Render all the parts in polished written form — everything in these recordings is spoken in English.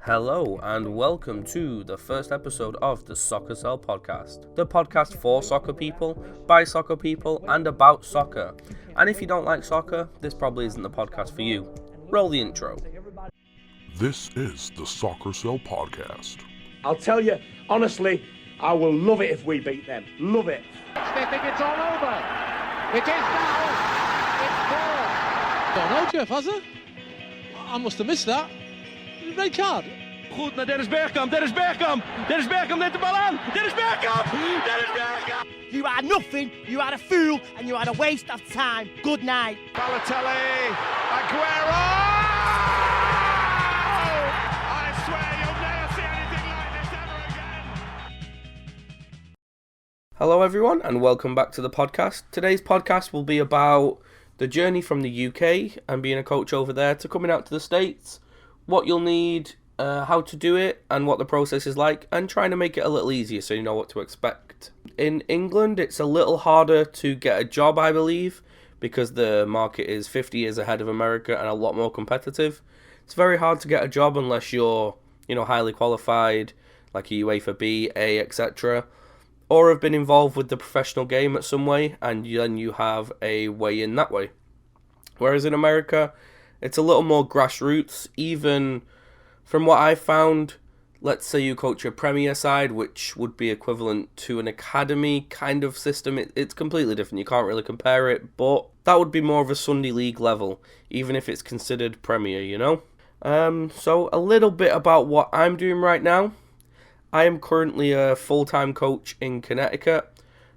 Hello and welcome to the first episode of the Soccercell podcast. The podcast for soccer people, by soccer people, and about soccer. And if you don't like soccer, this probably isn't the podcast for you. Roll the intro. This is the Soccercell podcast. I'll tell you, honestly, I will love it if we beat them. Love it. They think it's all over. It is now. It's 4. Don't know, Jeff, has it? I must have missed that. Red card. Goed naar Dennis Bergkamp. Dennis Bergkamp neemt de bal aan. Dennis Bergkamp. You are nothing, you are a fool, and you are a waste of time. Good night. Balotelli. Aguero. I swear you'll never see anything like this ever again. Hello everyone and welcome back to the podcast. Today's podcast will be about the journey from the UK and being a coach over there to coming out to the States, what you'll need, how to do it, and what the process is like, and trying to make it a little easier so you know what to expect. In England, it's a little harder to get a job, I believe, because the market is 50 years ahead of America and a lot more competitive. It's very hard to get a job unless you're, highly qualified, like a UEFA B, A, etc., or have been involved with the professional game at some way, and then you have a way in that way. Whereas in America, it's a little more grassroots. Even from what I've found, let's say you coach a Premier side, which would be equivalent to an academy kind of system. It's completely different. You can't really compare it, but that would be more of a Sunday League level, even if it's considered Premier, So a little bit about what I'm doing right now. I am currently a full-time coach in Connecticut,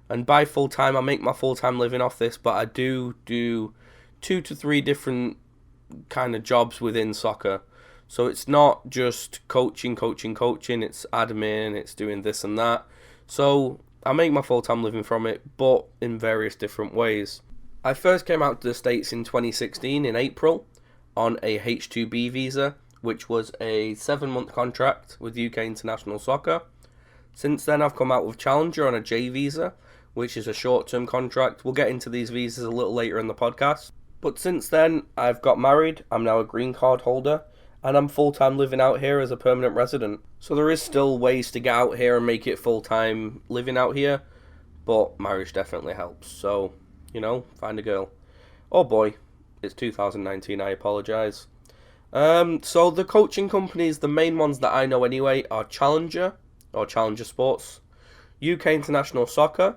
and by full-time, I make my full-time living off this, but I do 2 to 3 different kind of jobs within soccer. So it's not just coaching, it's admin, it's doing this and that. So I make my full-time living from it, but in various different ways. I first came out to the States in 2016 in April on a H2B visa, which was a 7-month contract with UK International Soccer. Since then I've come out with Challenger on a J visa, which is a short-term contract. We'll get into these visas a little later in the podcast. But since then, I've got married, I'm now a green card holder, and I'm full-time living out here as a permanent resident. So there is still ways to get out here and make it full-time living out here, but marriage definitely helps. So, find a girl. Oh boy, it's 2019, I apologise. So the coaching companies, the main ones that I know anyway, are Challenger, or Challenger Sports, UK International Soccer,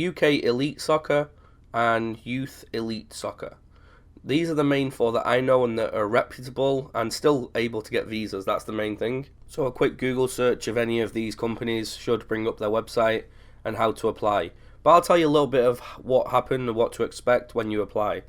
UK Elite Soccer, and Youth Elite Soccer. These are the main 4 that I know and that are reputable and still able to get visas. That's the main thing. So a quick Google search of any of these companies should bring up their website and how to apply. But I'll tell you a little bit of what happened and what to expect when you apply.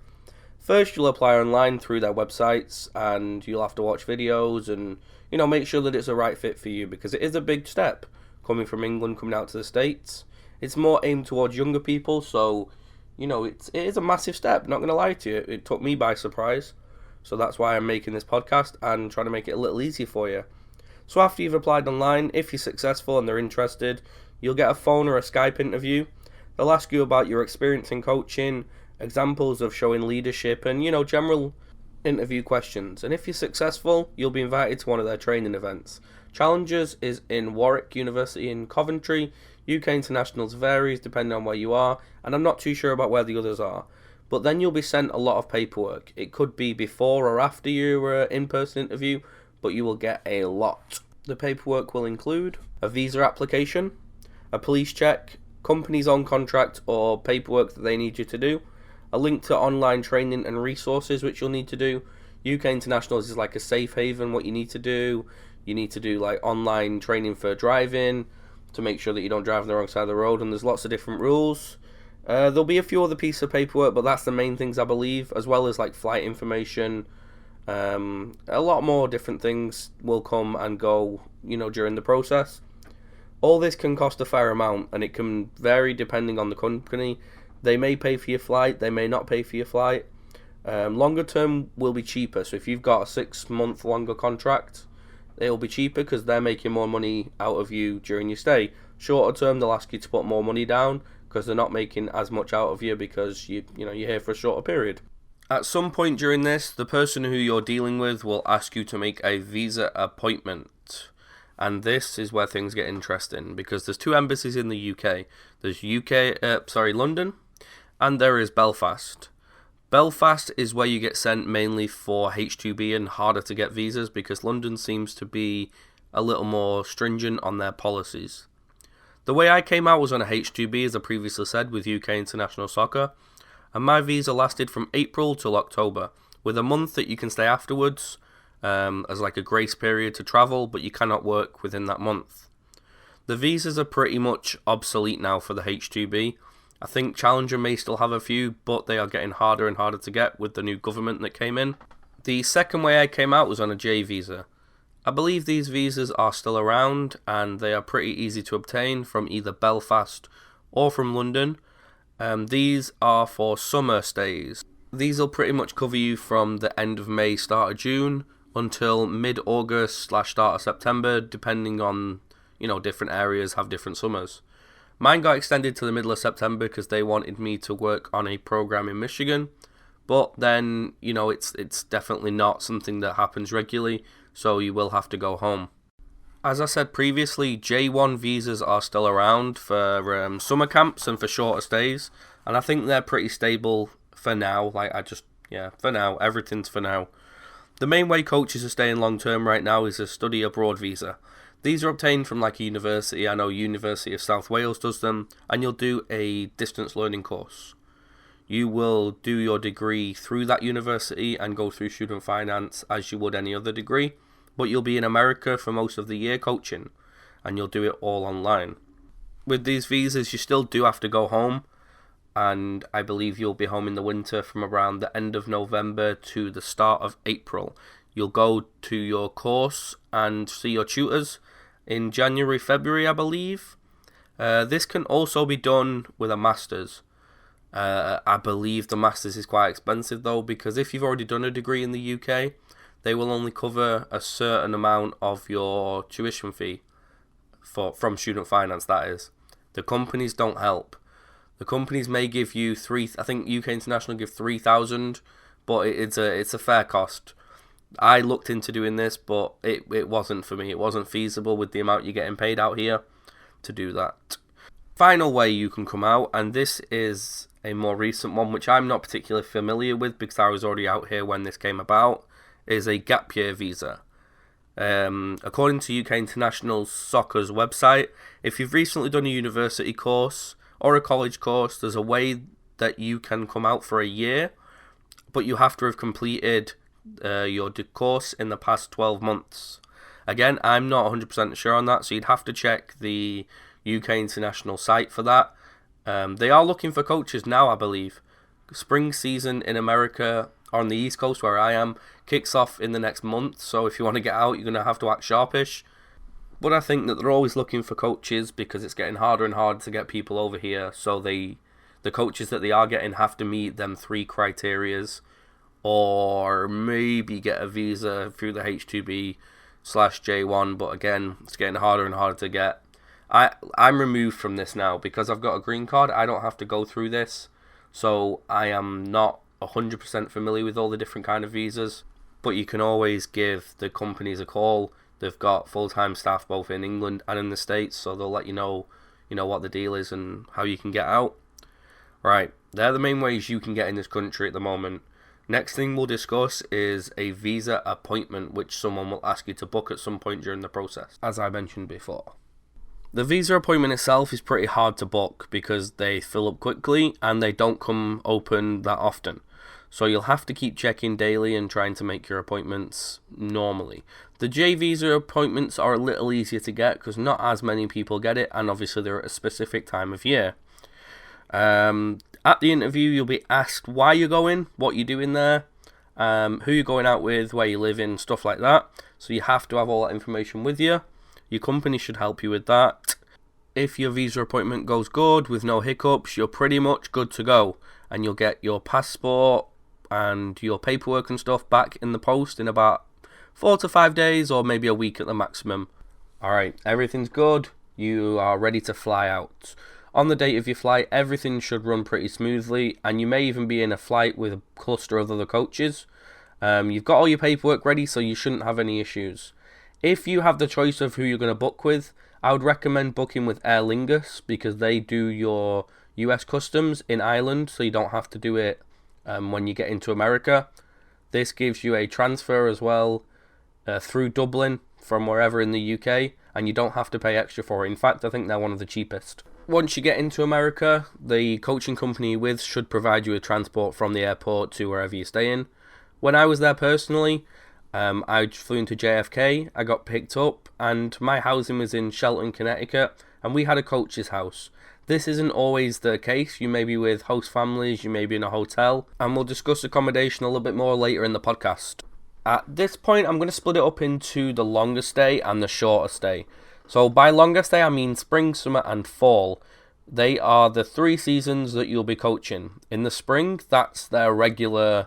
First, you'll apply online through their websites, and you'll have to watch videos and, make sure that it's a right fit for you, because it is a big step coming from England, coming out to the States. It's more aimed towards younger people, so it is a massive step, not going to lie to you. It took me by surprise. So that's why I'm making this podcast and trying to make it a little easier for you. So after you've applied online, if you're successful and they're interested, you'll get a phone or a Skype interview. They'll ask you about your experience in coaching, examples of showing leadership, and, general interview questions. And if you're successful, you'll be invited to one of their training events. Challengers is in Warwick University in Coventry. UK Internationals varies depending on where you are, and I'm not too sure about where the others are. But then you'll be sent a lot of paperwork. It could be before or after your in-person interview, but you will get a lot. The paperwork will include a visa application, a police check, company's own contract or paperwork that they need you to do, a link to online training and resources which you'll need to do. UK Internationals is like a safe haven, what you need to do. You need to do like online training for driving, to make sure that you don't drive on the wrong side of the road, and there's lots of different rules. There'll be a few other pieces of paperwork, but that's the main things I believe, as well as like flight information. A lot more different things will come and go, during the process. All this can cost a fair amount, and it can vary depending on the company. They may pay for your flight, they may not pay for your flight. Longer term will be cheaper, so if you've got a 6-month longer contract, it'll be cheaper because they're making more money out of you during your stay. Shorter term, they'll ask you to put more money down because they're not making as much out of you because you're here for a shorter period. At some point during this, the person who you're dealing with will ask you to make a visa appointment. And this is where things get interesting, because there's 2 embassies in the UK. There's London, and there is Belfast. Belfast is where you get sent mainly for H2B and harder to get visas, because London seems to be a little more stringent on their policies. The way I came out was on a H2B, as I previously said, with UK International Soccer, and my visa lasted from April till October, with a month that you can stay afterwards as like a grace period to travel, but you cannot work within that month. The visas are pretty much obsolete now for the H2B. I think Challenger may still have a few, but they are getting harder and harder to get with the new government that came in. The second way I came out was on a J visa. I believe these visas are still around, and they are pretty easy to obtain from either Belfast or from London. These are for summer stays. These will pretty much cover you from the end of May, start of June, until mid-August / start of September, depending on, different areas have different summers. Mine got extended to the middle of September because they wanted me to work on a program in Michigan. But then, it's definitely not something that happens regularly, so you will have to go home. As I said previously, J1 visas are still around for summer camps and for shorter stays, and I think they're pretty stable for now. For now, everything's for now. The main way coaches are staying long term right now is a study abroad visa. These are obtained from like a university. I know University of South Wales does them, and you'll do a distance learning course. You will do your degree through that university and go through student finance as you would any other degree, but you'll be in America for most of the year coaching, and you'll do it all online. With these visas, you still do have to go home, and I believe you'll be home in the winter from around the end of November to the start of April. You'll go to your course and see your tutors in January, February, I believe. This can also be done with a master's. I believe the master's is quite expensive though, because if you've already done a degree in the UK, they will only cover a certain amount of your tuition fee from student finance, that is. The companies don't help. The companies may give you I think UK International give 3,000, but it's a fair cost. I looked into doing this, but it wasn't for me. It wasn't feasible with the amount you're getting paid out here to do that. Final way you can come out, and this is a more recent one, which I'm not particularly familiar with because I was already out here when this came about, is a gap year visa. According to UK International Soccer's website, if you've recently done a university course or a college course, there's a way that you can come out for a year, but you have to have completed your course in the past 12 months. Again, I'm not 100% sure on that, so you'd have to check the UK International site for that. They are looking for coaches now, I believe. Spring season in America, on the East Coast where I am, kicks off in the next month, so if you want to get out, you're going to have to act sharpish. But I think that they're always looking for coaches because it's getting harder and harder to get people over here, so the coaches that they are getting have to meet them 3 criterias, or maybe get a visa through the H2B/J1, but again, it's getting harder and harder to get. I'm removed from this now because I've got a green card. I don't have to go through this, so I am not 100% familiar with all the different kind of visas, but you can always give the companies a call. They've got full-time staff both in England and in the States, so they'll let you know what the deal is and how you can get out. Right, they're the main ways you can get in this country at the moment. Next thing we'll discuss is a visa appointment, which someone will ask you to book at some point during the process, as I mentioned before. The visa appointment itself is pretty hard to book because they fill up quickly and they don't come open that often. So you'll have to keep checking daily and trying to make your appointments normally. The J visa appointments are a little easier to get because not as many people get it, and obviously they're at a specific time of year. At the interview, you'll be asked why you're going, what you're doing there, who you're going out with, where you live in, stuff like that. So you have to have all that information with you. Your company should help you with that. If your visa appointment goes good with no hiccups, you're pretty much good to go, and you'll get your passport and your paperwork and stuff back in the post in about 4 to 5 days, or maybe a week at the maximum. Alright, everything's good. You are ready to fly out. On the date of your flight, everything should run pretty smoothly, and you may even be in a flight with a cluster of other coaches. You've got all your paperwork ready, so you shouldn't have any issues. If you have the choice of who you're going to book with, I would recommend booking with Aer Lingus, because they do your US customs in Ireland, so you don't have to do it when you get into America. This gives you a transfer as well through Dublin from wherever in the UK, and you don't have to pay extra for it. In fact, I think they're one of the cheapest. Once you get into America, the coaching company you're with should provide you with transport from the airport to wherever you're staying. When I was there personally, I flew into JFK, I got picked up, and my housing was in Shelton, Connecticut, and we had a coach's house. This isn't always the case. You may be with host families, you may be in a hotel, and we'll discuss accommodation a little bit more later in the podcast. At this point, I'm going to split it up into the longer stay and the shorter stay. So by longer stay, I mean spring, summer, and fall. They are the 3 seasons that you'll be coaching. In the spring, that's their regular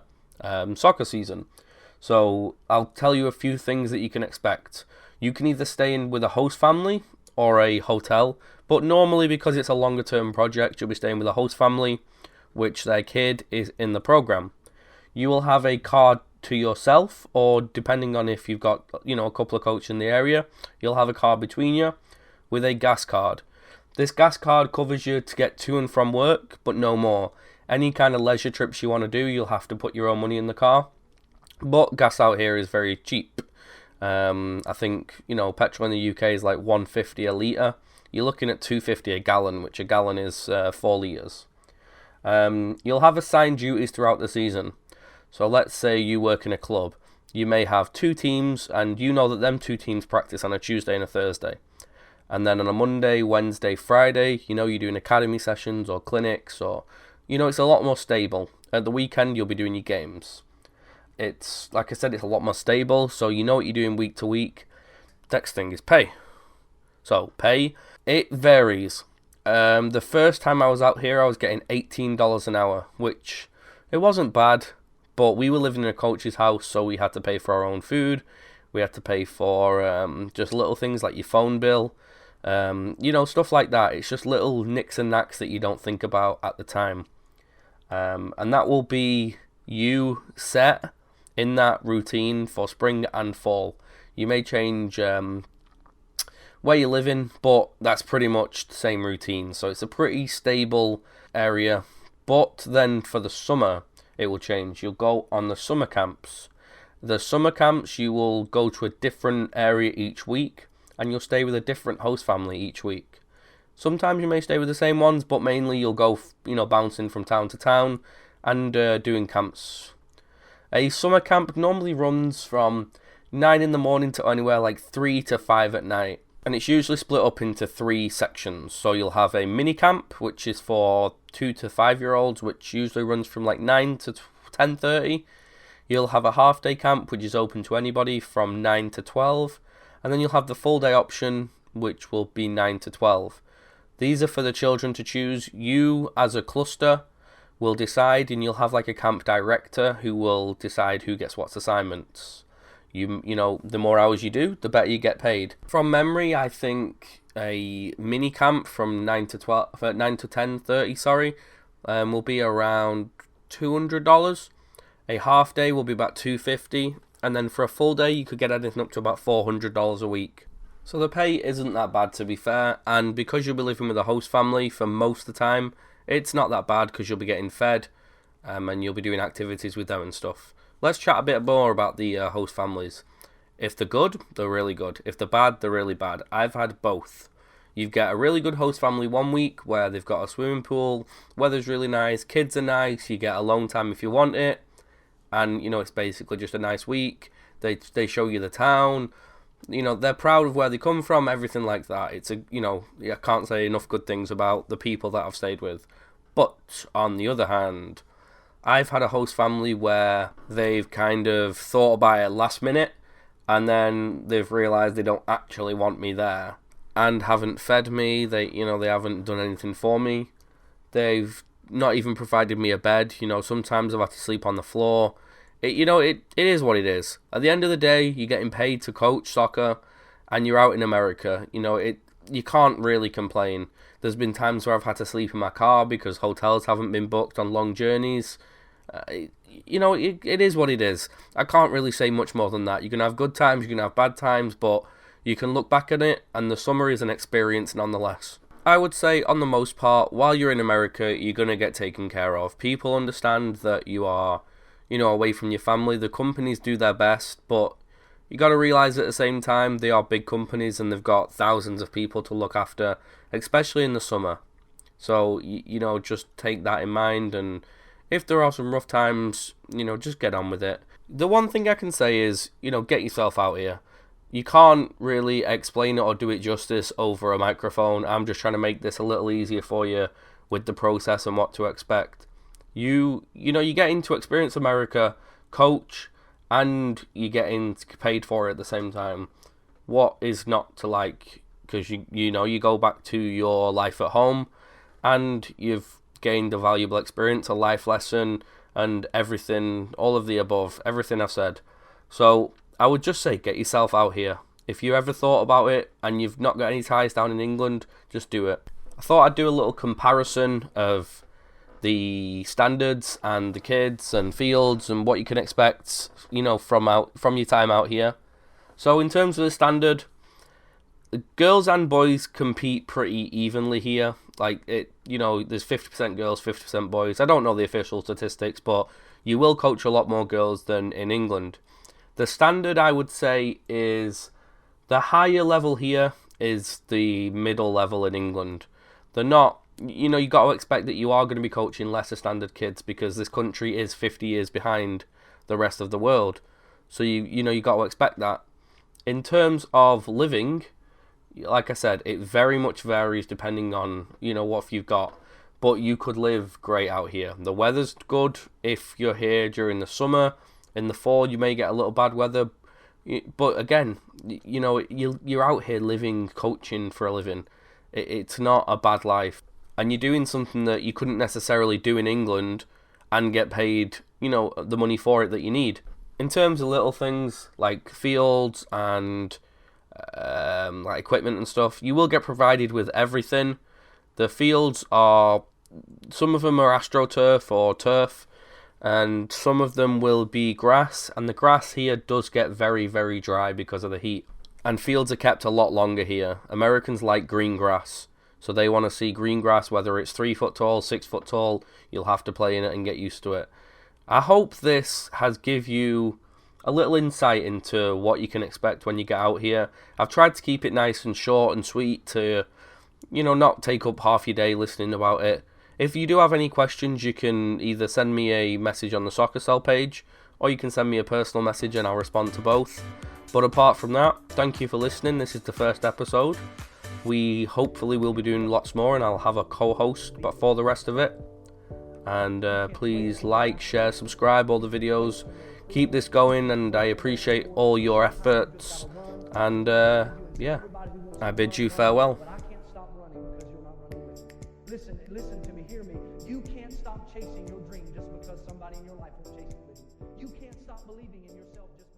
soccer season. So I'll tell you a few things that you can expect. You can either stay in with a host family or a hotel, but normally, because it's a longer term project, you'll be staying with a host family, which their kid is in the program. You will have a card to yourself, or depending on if you've got, a couple of coaches in the area, you'll have a card between you with a gas card. This gas card covers you to get to and from work, but no more. Any kind of leisure trips you want to do, you'll have to put your own money in the car. But gas out here is very cheap. I think, petrol in the UK is like $1.50 a litre. You're looking at $2.50 a gallon, which a gallon is 4 litres. You'll have assigned duties throughout the season. So let's say you work in a club. You may have 2 teams, and you know that them 2 teams practice on a Tuesday and a Thursday. And then on a Monday, Wednesday, Friday, you're doing academy sessions or clinics, or, it's a lot more stable. At the weekend, you'll be doing your games. It's, like I said, it's a lot more stable, so you know what you're doing week to week. Next thing is pay. So, pay, it varies. The first time I was out here, I was getting $18 an hour, which, it wasn't bad. But we were living in a coach's house, so we had to pay for our own food. We had to pay for just little things like your phone bill. Stuff like that. It's just little nicks and knacks that you don't think about at the time. And that will be you set in that routine for spring and fall. You may change where you're living, but that's pretty much the same routine. So it's a pretty stable area. But then for the summer, it will change. You'll go on the summer camps. The summer camps, you will go to a different area each week, and you'll stay with a different host family each week. Sometimes you may stay with the same ones, but mainly you'll go, bouncing from town to town and doing camps. A summer camp normally runs from 9 in the morning to anywhere like 3 to 5 at night. And it's usually split up into 3 sections. So you'll have a mini camp, which is for 2 to 5 year olds, which usually runs from like 9 to 10:30. You'll have a half day camp, which is open to anybody from 9 to 12. And then you'll have the full day option, which will be 9 to 12. These are for the children to choose. You, as a cluster, will decide, and you'll have like a camp director who will decide who gets what assignments. The more hours you do, the better you get paid. From memory, I think a mini camp from 9 to 10:30, will be around $200. A half day will be about $250, and then for a full day, you could get anything up to about $400 a week. So the pay isn't that bad, to be fair, and because you'll be living with a host family for most of the time, it's not that bad because you'll be getting fed, and you'll be doing activities with them and stuff. Let's chat a bit more about the host families. If they're good, they're really good. If they're bad, they're really bad. I've had both. You get a really good host family one week where they've got a swimming pool, weather's really nice, kids are nice, you get alone time if you want it, and it's basically just a nice week. They show you the town. They're proud of where they come from, everything like that. It's I can't say enough good things about the people that I've stayed with. But on the other hand, I've had a host family where they've kind of thought about it last minute, and then they've realised they don't actually want me there, and haven't fed me. They haven't done anything for me. They've not even provided me a bed. Sometimes I've had to sleep on the floor. It is what it is. At the end of the day, you're getting paid to coach soccer, and you're out in America. you can't really complain. There's been times where I've had to sleep in my car because hotels haven't been booked on long journeys. It is what it is. I can't really say much more than that. You can have good times, you can have bad times, but you can look back at it, and the summer is an experience nonetheless. I would say, on the most part, while you're in America, you're going to get taken care of. People understand that you are, away from your family. The companies do their best, but you got to realize at the same time, they are big companies and they've got thousands of people to look after, especially in the summer. So, just take that in mind, and if there are some rough times, just get on with it. The one thing I can say is, get yourself out here. You can't really explain it or do it justice over a microphone. I'm just trying to make this a little easier for you with the process and what to expect. You get to experience America, coach, and you get paid for it at the same time. What is not to like? Because you go back to your life at home, and you've gained a valuable experience, a life lesson, and everything, all of the above, everything I've said. So I would just say, get yourself out here. If you ever thought about it and you've not got any ties down in England, just do it. I thought I'd do a little comparison of the standards and the kids and fields and what you can expect, from your time out here. So in terms of the standard, the girls and boys compete pretty evenly here. Like there's 50% girls, 50% boys. I don't know the official statistics, but you will coach a lot more girls than in England. The standard, I would say, is the higher level here is the middle level in England. They're not, you got to expect that you are going to be coaching lesser standard kids because this country is 50 years behind the rest of the world. So you got to expect that. In terms of living, like I said, it very much varies depending on, what you've got. But you could live great out here. The weather's good if you're here during the summer. In the fall, you may get a little bad weather, but again, you're out here living, coaching for a living. It's not a bad life, and you're doing something that you couldn't necessarily do in England and get paid, the money for it that you need. In terms of little things like fields and like equipment and stuff, you will get provided with everything. The fields some of them are AstroTurf or turf, and some of them will be grass, and the grass here does get very, very dry because of the heat. And fields are kept a lot longer here. Americans like green grass, so they want to see green grass, whether it's 3 foot tall, 6 foot tall, you'll have to play in it and get used to it. I hope this has give you a little insight into what you can expect when you get out here. I've tried to keep it nice and short and sweet to, not take up half your day listening about it. If you do have any questions, you can either send me a message on the Soccercell page, or you can send me a personal message and I'll respond to both. But apart from that, thank you for listening. This is the first episode. We hopefully will be doing lots more, and I'll have a co-host but for the rest of it. And please like, share, subscribe, all the videos. Keep this going, and I appreciate all your efforts. And I bid you farewell. But I can't stop running because you're not running with me. Listen to me, hear me. You can't stop chasing your dream just because somebody in your life won't chase it with you. You can't stop believing in yourself just